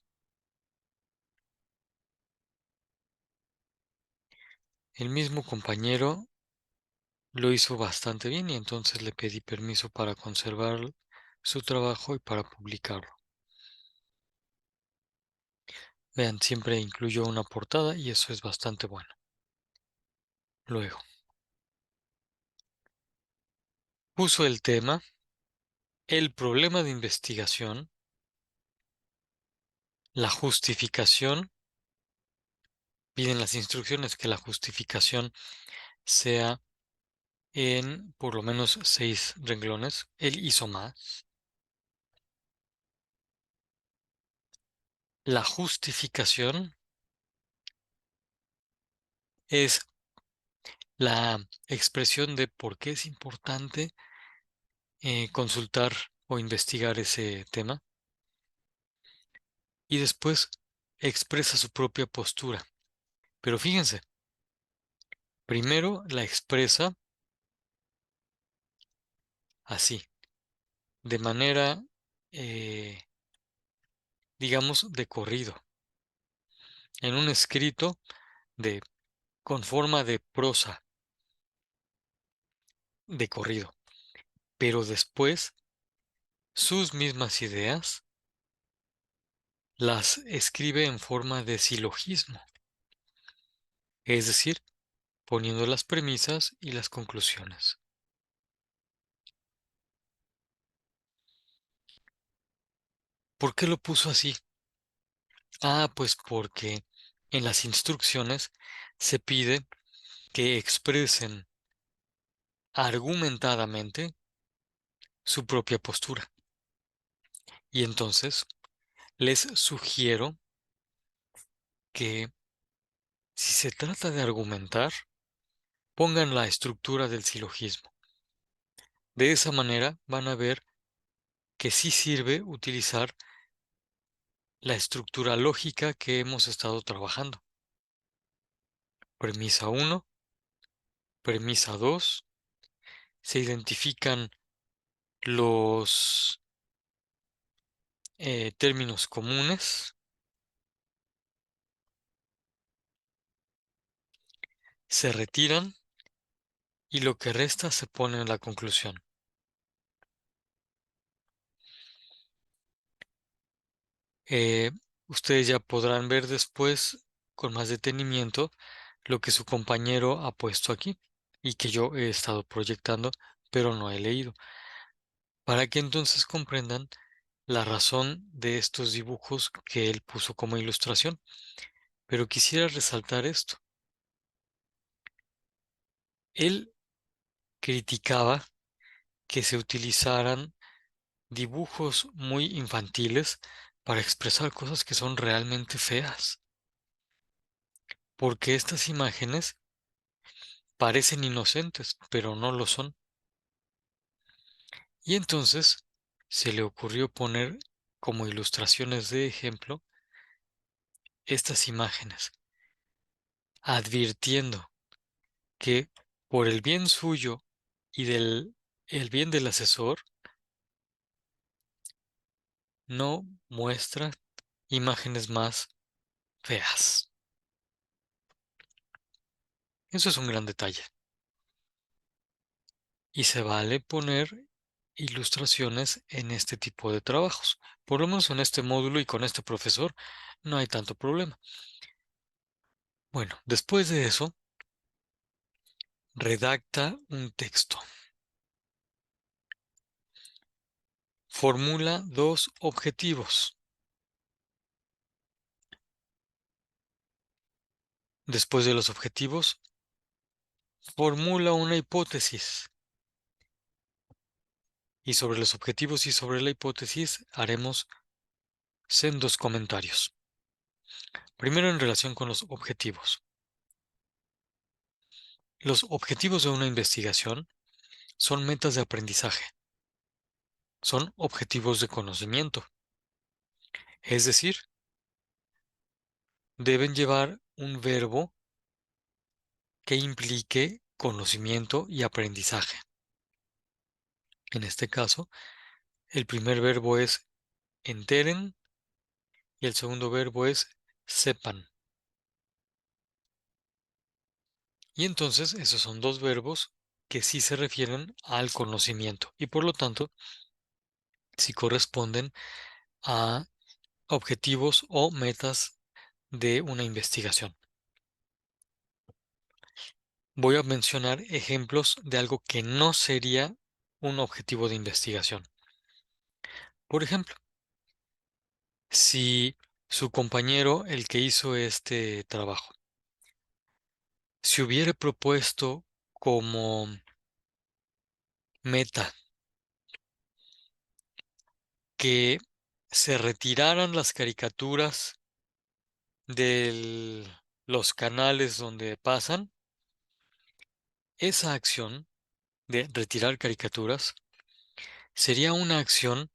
El mismo compañero lo hizo bastante bien y entonces le pedí permiso para conservar su trabajo y para publicarlo. Vean, siempre incluyo una portada y eso es bastante bueno. Luego, puso el tema, el problema de investigación, la justificación. Piden las instrucciones que la justificación sea en por lo menos 6 renglones. Él hizo más. La justificación es la expresión de por qué es importante consultar o investigar ese tema. Y después expresa su propia postura. Pero fíjense, primero la expresa así, de manera, digamos, de corrido, en un escrito con forma de prosa, de corrido. Pero después, sus mismas ideas las escribe en forma de silogismo, es decir, poniendo las premisas y las conclusiones. ¿Por qué lo puso así? Ah, pues porque en las instrucciones se pide que expresen argumentadamente su propia postura. Y entonces les sugiero que si se trata de argumentar, pongan la estructura del silogismo. De esa manera van a ver que sí sirve utilizar la estructura lógica que hemos estado trabajando. Premisa 1, premisa 2, se identifican los términos comunes, se retiran y lo que resta se pone en la conclusión. Eh, Ustedes ya podrán ver después con más detenimiento lo que su compañero ha puesto aquí y que yo he estado proyectando, pero no he leído, para que entonces comprendan la razón de estos dibujos que él puso como ilustración. Pero quisiera resaltar esto. Él criticaba que se utilizaran dibujos muy infantiles para expresar cosas que son realmente feas, porque estas imágenes parecen inocentes, pero no lo son. Y entonces se le ocurrió poner como ilustraciones de ejemplo estas imágenes, advirtiendo que por el bien suyo y del el bien del asesor, no muestra imágenes más feas. Eso es un gran detalle. Y se vale poner ilustraciones en este tipo de trabajos. Por lo menos en este módulo y con este profesor no hay tanto problema. Bueno, después de eso, redacta un texto. Formula dos objetivos. Después de los objetivos, formula una hipótesis. Y sobre los objetivos y sobre la hipótesis haremos sendos comentarios. Primero en relación con los objetivos. Los objetivos de una investigación son metas de aprendizaje, son objetivos de conocimiento. Es decir, deben llevar un verbo que implique conocimiento y aprendizaje. En este caso, el primer verbo es enteren y el segundo verbo es sepan. Y entonces esos son dos verbos que sí se refieren al conocimiento y por lo tanto sí corresponden a objetivos o metas de una investigación. Voy a mencionar ejemplos de algo que no sería un objetivo de investigación. Por ejemplo, si su compañero, el que hizo este trabajo, se hubiera propuesto como meta que se retiraran las caricaturas de los canales donde pasan, esa acción de retirar caricaturas sería una acción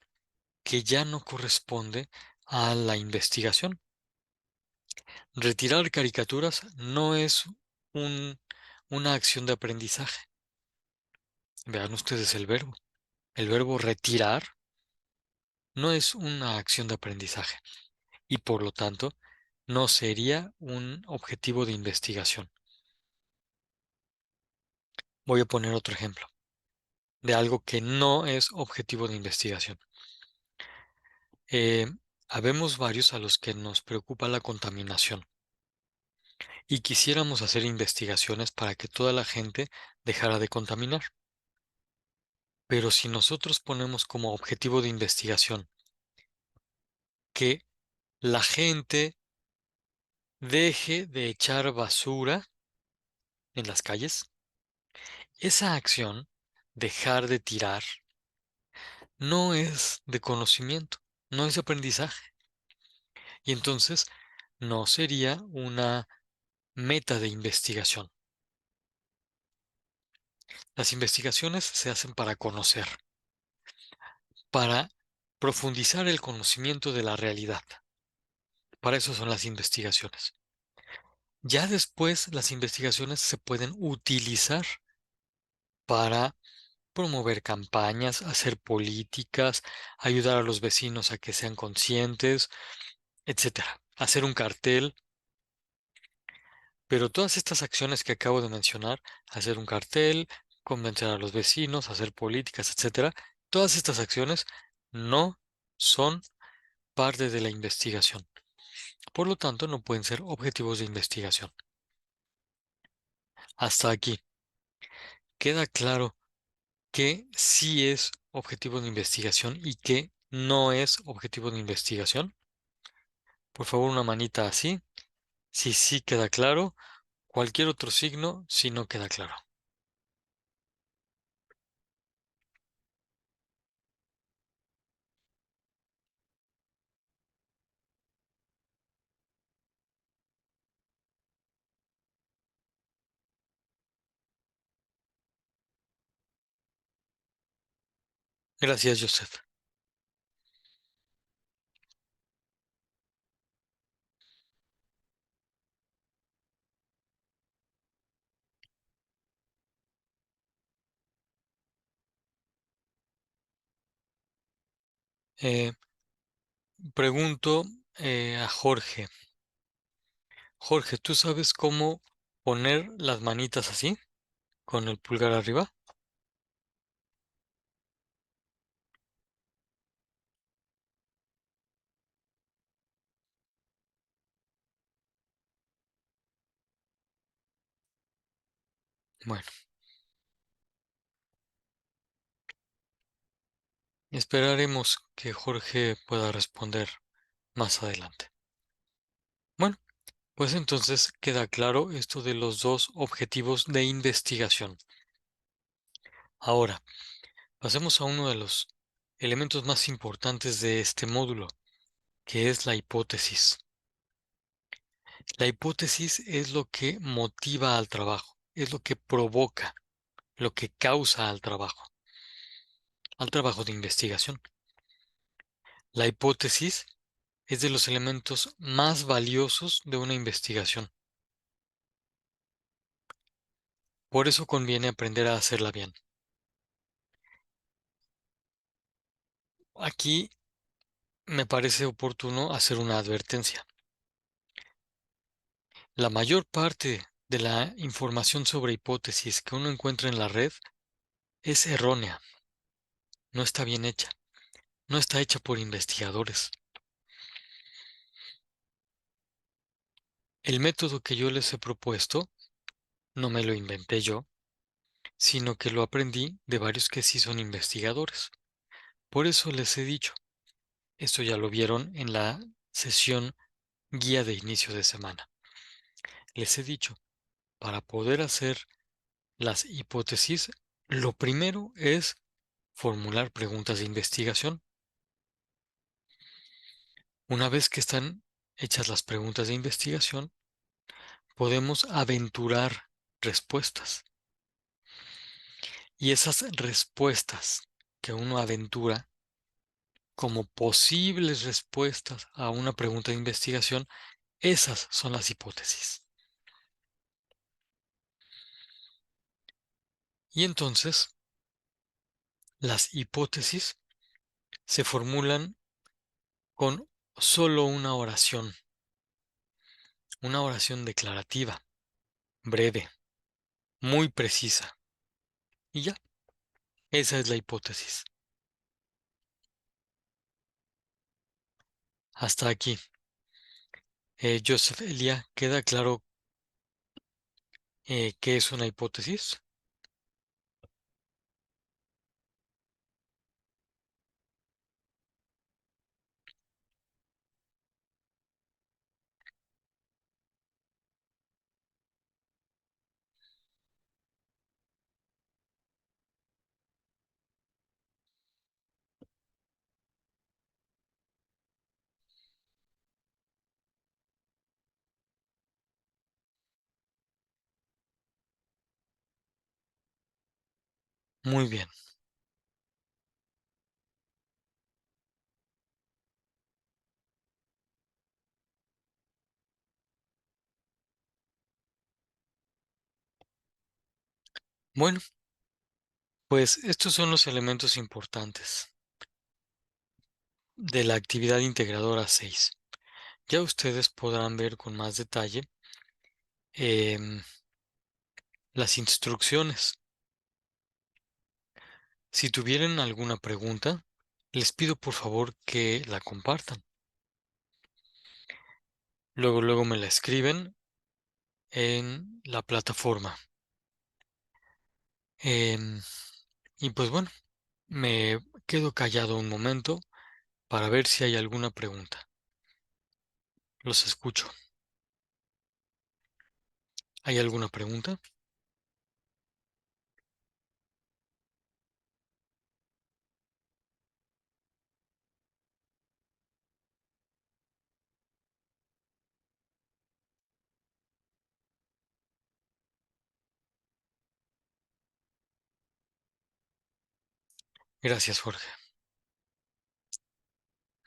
que ya no corresponde a la investigación. Retirar caricaturas no es un- una acción de aprendizaje. Vean ustedes el verbo. El verbo retirar no es una acción de aprendizaje y por lo tanto no sería un objetivo de investigación. Voy a poner otro ejemplo de algo que no es objetivo de investigación. Eh, Habemos varios a los que nos preocupa la contaminación y quisiéramos hacer investigaciones para que toda la gente dejara de contaminar. Pero si nosotros ponemos como objetivo de investigación que la gente deje de echar basura en las calles, esa acción, dejar de tirar, no es de conocimiento, no es de aprendizaje. Y entonces no sería una meta de investigación. Las investigaciones se hacen para conocer, para profundizar el conocimiento de la realidad. Para eso son las investigaciones. Ya después las investigaciones se pueden utilizar para promover campañas, hacer políticas, ayudar a los vecinos a que sean conscientes, etcétera. Hacer un cartel. Pero todas estas acciones que acabo de mencionar, hacer un cartel, convencer a los vecinos, hacer políticas, etcétera, todas estas acciones no son parte de la investigación. Por lo tanto, no pueden ser objetivos de investigación. Hasta aquí. ¿Queda claro qué sí es objetivo de investigación y qué no es objetivo de investigación? Por favor, una manita así. Si sí queda claro, cualquier otro signo si no queda claro. Gracias, Joseph. Eh, Pregunto a Jorge. Jorge, ¿tú sabes cómo poner las manitas así, con el pulgar arriba? Bueno, esperaremos que Jorge pueda responder más adelante. Bueno, pues entonces queda claro esto de los dos objetivos de investigación. Ahora, pasemos a uno de los elementos más importantes de este módulo, que es la hipótesis. La hipótesis es lo que motiva al trabajo, es lo que provoca, lo que causa al trabajo de investigación. La hipótesis es de los elementos más valiosos de una investigación. Por eso conviene aprender a hacerla bien. Aquí me parece oportuno hacer una advertencia. La mayor parte de la información sobre hipótesis que uno encuentra en la red es errónea, no está bien hecha, no está hecha por investigadores. El método que yo les he propuesto no me lo inventé yo, sino que lo aprendí de varios que sí son investigadores. Por eso les he dicho, esto ya lo vieron en la sesión guía de inicio de semana. Les he dicho, para poder hacer las hipótesis, lo primero es formular preguntas de investigación. Una vez que están hechas las preguntas de investigación, podemos aventurar respuestas. Y esas respuestas que uno aventura como posibles respuestas a una pregunta de investigación, esas son las hipótesis. Y entonces, las hipótesis se formulan con solo una oración declarativa, breve, muy precisa. Y ya, esa es la hipótesis. Hasta aquí. Joseph Elia, ¿queda claro qué es una hipótesis? Muy bien. Bueno, Pues estos son los elementos importantes de la actividad integradora 6. Ya ustedes podrán ver con más detalle em, las instrucciones. Si tuvieran alguna pregunta, les pido por favor que la compartan. Luego me la escriben en la plataforma. Em, y pues bueno, me quedo callado un momento para ver si hay alguna pregunta. Los escucho. ¿Hay alguna pregunta? Gracias, Jorge.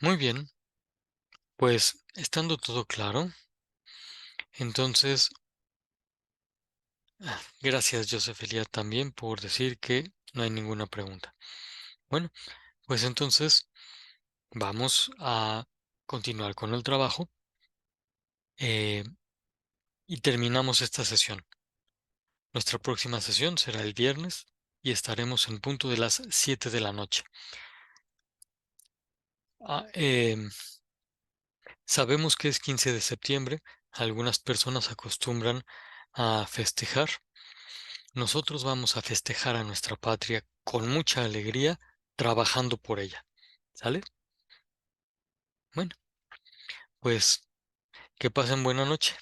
Muy bien, pues estando todo claro, entonces, gracias, Josefelía, también por decir que no hay ninguna pregunta. Bueno, pues entonces vamos a continuar con el trabajo eh, y terminamos esta sesión. Nuestra próxima sesión será el viernes y estaremos en punto de las 7 de la noche. Ah, sabemos que es 15 de septiembre. Algunas personas acostumbran a festejar. Nosotros vamos a festejar a nuestra patria con mucha alegría, trabajando por ella. ¿Sale? Bueno, pues que pasen buena noche.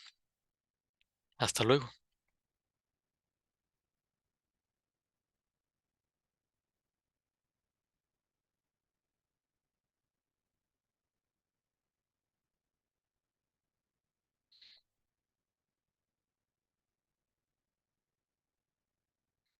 Hasta luego.